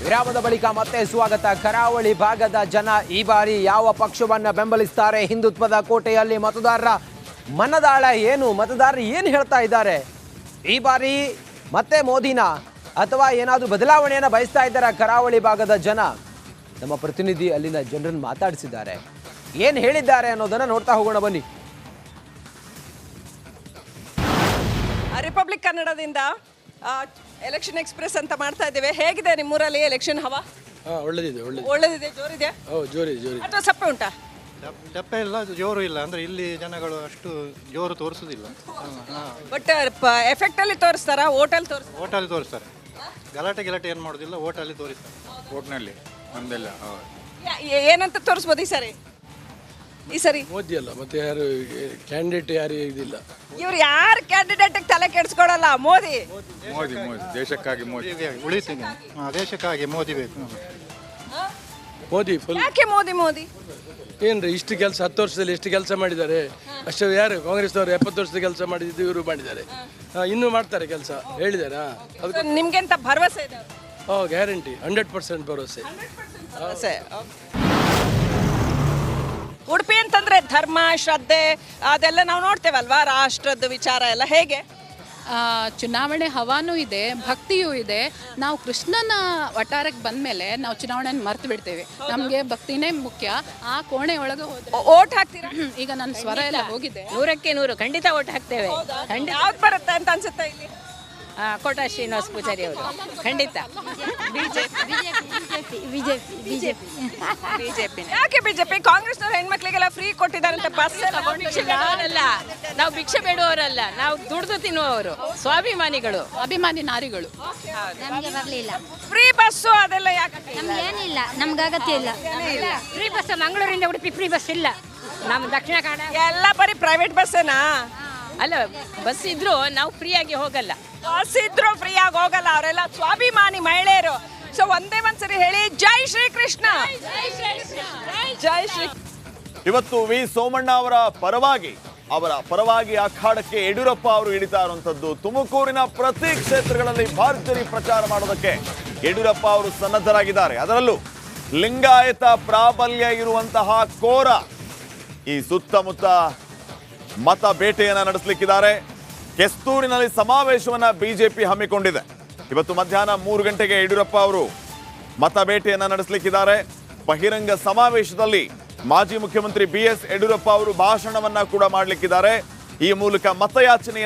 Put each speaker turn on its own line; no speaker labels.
ವಿರಾಮದ ಬಳಿಕ ಮತ್ತೆ ಸ್ವಾಗತ. ಕರಾವಳಿ ಭಾಗದ ಜನ ಈ ಬಾರಿ ಯಾವ ಪಕ್ಷವನ್ನ ಬೆಂಬಲಿಸ್ತಾರೆ? ಹಿಂದುತ್ವದ ಕೋಟೆಯಲ್ಲಿ ಮತದಾರರ ಮನದಾಳ ಏನು? ಮತದಾರರು ಏನು ಹೇಳ್ತಾ ಇದ್ದಾರೆ? ಈ ಬಾರಿ ಮತ್ತೆ ಮೋದಿನ ಅಥವಾ ಏನಾದರೂ ಬದಲಾವಣೆಯನ್ನು ಬಯಸ್ತಾ ಇದ್ದಾರೆ ಕರಾವಳಿ ಭಾಗದ ಜನ? ನಮ್ಮ ಪ್ರತಿನಿಧಿ ಅಲ್ಲಿನ ಜನರನ್ನು ಮಾತಾಡಿಸಿದ್ದಾರೆ. ಏನು ಹೇಳಿದ್ದಾರೆ ಅನ್ನೋದನ್ನ ನೋಡ್ತಾ ಹೋಗೋಣ ಬನ್ನಿ.
ರಿಪಬ್ಲಿಕ್ ಕನ್ನಡದಿಂದ ಎಲೆಕ್ಷನ್ ಎಕ್ಸ್ಪ್ರೆಸ್ ಅಂತ ಮಾಡ್ತಾ ಇದ್ದೇವೆ. ಹೇಗಿದೆ ನಿಮ್ಮೂರಲ್ಲಿ ಎಲೆಕ್ಷನ್ ಹವಾ? ಒಳ್ಳೆದಿದೆ, ಜೋರಿದೆ ಅಥವಾ ಸಪ್ಪೆ ಉಂಟಾ?
ಟಪ್ಪೆ ಇಲ್ಲ, ಜೋರು ಇಲ್ಲ. ಅಂದ್ರೆ ಇಲ್ಲಿ ಜನಗಳು ಅಷ್ಟು ಜೋರು ತೋರಿಸುದಿಲ್ಲ.
ಬಟ್ ಎಫೆಕ್ಟ್ ಅಲ್ಲಿ ತೋರಿಸ್ತಾರ, ಓಟಲ್ಲಿ ತೋರಿಸ್ತಾರ?
ಓಟಲ್ಲಿ ತೋರಿಸ್ತಾರೆ. ಗಲಾಟೆ ಏನು ಮಾಡೋದಿಲ್ಲ, ಓಟಲ್ಲಿ ತೋರಿಸ್ತಾರೆ.
ಓಟ್ನಲ್ಲಿ ನಮ್ದೆಲ್ಲ
ಏನಂತ ತೋರಿಸ್ಬೋದು ಈ ಸರಿ?
ಮೋದಿ ಅಲ್ಲ, ಮತ್ತೆ ಯಾರು ಕ್ಯಾಂಡಿಡೇಟ್ ಯಾರು ಇದಿಲ್ಲ.
ಇವ್ರು ಯಾರು ಕ್ಯಾಂಡಿಡೇಟ್ ತಲೆ ಕೆಡಿಸ್ಕೊಳಲ್ಲ. ಮೋದಿ
ಮೋದಿ ದೇಶಕ್ಕಾಗಿ ಮೋದಿ
ಉಳಿತೀನಿ. ದೇಶಕ್ಕಾಗಿ ಮೋದಿ ಬೇಕು.
ಮೋದಿ ಫುಲ್.
ಯಾಕೆ ಮೋದಿ?
ಏನ್ರಿ ಇಷ್ಟು ಕೆಲಸ 10 ವರ್ಷದಲ್ಲಿ ಎಷ್ಟು ಕೆಲಸ ಮಾಡಿದ್ದಾರೆ? ಅಷ್ಟು ಯಾರು ಕಾಂಗ್ರೆಸ್ನವರು 70 ವರ್ಷದ ಕೆಲಸ ಮಾಡಿದ್ದು ಇವರು ಮಾಡಿದ್ದಾರೆ. ಇನ್ನೂ ಮಾಡ್ತಾರೆ ಕೆಲಸ, ಹೇಳಿದಾರಾ?
ಅದಕ್ಕೆ ನಿಮ್ಗೆಂತ ಭರವಸೆ ಇದೆ?
ಗ್ಯಾರಂಟಿ 100% ಭರವಸೆ.
ಉಡುಪಿ ಅಂತಂದ್ರೆ ಧರ್ಮ, ಶ್ರದ್ಧೆ ಅದೆಲ್ಲ ನಾವು ನೋಡ್ತೇವಲ್ವಾ, ರಾಷ್ಟ್ರದ ವಿಚಾರ ಎಲ್ಲ ಹೇಗೆ?
ಚುನಾವಣೆ ಹವಾನೂ ಇದೆ, ಭಕ್ತಿಯೂ ಇದೆ. ನಾವು ಕೃಷ್ಣನ ವಟಾರಕ್ಕೆ ಬಂದಮೇಲೆ ನಾವು ಚುನಾವಣೆಯನ್ನು ಮರ್ತು ಬಿಡ್ತೇವೆ. ನಮಗೆ ಭಕ್ತಿನೇ ಮುಖ್ಯ. ಆ ಕೋಣೆ ಒಳಗೆ ಹೋದ್ರೆ
ಓಟ್ ಹಾಕ್ತೀರಾ?
ಈಗ ನನ್ನ ಸ್ವರ ಎಲ್ಲ ಹೋಗಿದೆ.
100ಕ್ಕೆ 100 ಖಂಡಿತ ಓಟ್ ಹಾಕ್ತೇವೆ. ಖಂಡಿತ.
ಯಾವ್ದು ಬರುತ್ತೆ ಅಂತ ಅನ್ಸುತ್ತೆ ಇಲ್ಲಿ?
ಕೋಟ ಶ್ರೀನಿವಾಸ ಪೂಜಾರಿ ಅವರು ಖಂಡಿತ.
ಬಿಜೆಪಿ. ಯಾಕೆ ಬಿಜೆಪಿ? ಕಾಂಗ್ರೆಸ್ನವ್ರು ಹೆಣ್ಮಕ್ಳಿಗೆಲ್ಲ ಫ್ರೀ ಕೊಟ್ಟಿದ್ದಾರಂತೆ ಬಸ್ ಎಲ್ಲ.
ಬೇಡವರಲ್ಲ, ನಾವು ಭಿಕ್ಷೆ ಬೇಡುವವರಲ್ಲ, ನಾವು ದುಡ್ದು ತಿನ್ನುವವರು, ಸ್ವಾಭಿಮಾನಿಗಳು,
ಅಭಿಮಾನಿ ನಾರಿಗಳು.
ನಮಗೆ ಬರಲಿಲ್ಲ
ಫ್ರೀ ಬಸ್ಸು ಅದೆಲ್ಲ ಯಾಕೆ?
ನಮ್ಗೆ ಏನಿಲ್ಲ, ನಮ್ಗೆ ಅಗತ್ಯ ಇಲ್ಲ.
ಫ್ರೀ ಬಸ್ ಮಂಗಳೂರಿಂದ ಉಡುಪಿ ಫ್ರೀ ಬಸ್ ಇಲ್ಲ. ನಮ್ಮ ದಕ್ಷಿಣ ಕನ್ನಡ
ಎಲ್ಲ ಬರೀ ಪ್ರೈವೇಟ್ ಬಸ್ಸೇನಾ?
ಅಲ್ಲ, ಬಸ್ ಇದ್ರು ನಾವು ಫ್ರೀ ಆಗಿ ಹೋಗಲ್ಲ.
ಬಸ್ ಇದ್ರು ಫ್ರೀ ಆಗಿ ಹೋಗಲ್ಲ. ಅವರೆಲ್ಲ ಸ್ವಾಭಿಮಾನಿ ಮಹಿಳೆಯರು. ಸೊ ಒಂದ್ಸರಿ ಹೇಳಿ, ಜೈ ಶ್ರೀ ಕೃಷ್ಣ. ಜೈ ಶ್ರೀ.
ಇವತ್ತು ವಿ ಸೋಮಣ್ಣ ಅವರ ಪರವಾಗಿ ಅಖಾಡಕ್ಕೆ ಯಡಿಯೂರಪ್ಪ ಅವರು ಇಳಿತಾ ಇರುವಂತದ್ದು. ತುಮಕೂರಿನ ಪ್ರತಿ ಕ್ಷೇತ್ರಗಳಲ್ಲಿ ಭರ್ಜರಿ ಪ್ರಚಾರ ಮಾಡೋದಕ್ಕೆ ಯಡಿಯೂರಪ್ಪ ಅವರು ಸನ್ನದ್ಧರಾಗಿದ್ದಾರೆ. ಅದರಲ್ಲೂ ಲಿಂಗಾಯತ ಪ್ರಾಬಲ್ಯ ಇರುವಂತಹ ಕೋರ ಈ ಸುತ್ತಮುತ್ತ ಮತ ಬೇಟೆಯನ್ನ ನಡೆಸಲಿಕ್ಕಿದ್ದಾರೆ. ಕೆಸ್ತೂರಿನಲ್ಲಿ ಸಮಾವೇಶವನ್ನ ಬಿಜೆಪಿ ಹಮ್ಮಿಕೊಂಡಿದೆ. ಇವತ್ತು ಮಧ್ಯಾಹ್ನ 3 ಗಂಟೆಗೆ ಯಡಿಯೂರಪ್ಪ ಅವರು ಮತ ಬೇಟೆಯನ್ನ ನಡೆಸಲಿಕ್ಕಿದ್ದಾರೆ. ಬಹಿರಂಗ ಸಮಾವೇಶದಲ್ಲಿ ಮಾಜಿ ಮುಖ್ಯಮಂತ್ರಿ BS ಯಡಿಯೂರಪ್ಪ ಅವರು ಭಾಷಣವನ್ನ ಕೂಡ ಮಾಡಲಿಕ್ಕಿದ್ದಾರೆ. ಈ ಮೂಲಕ ಮತಯಾಚನೆಯ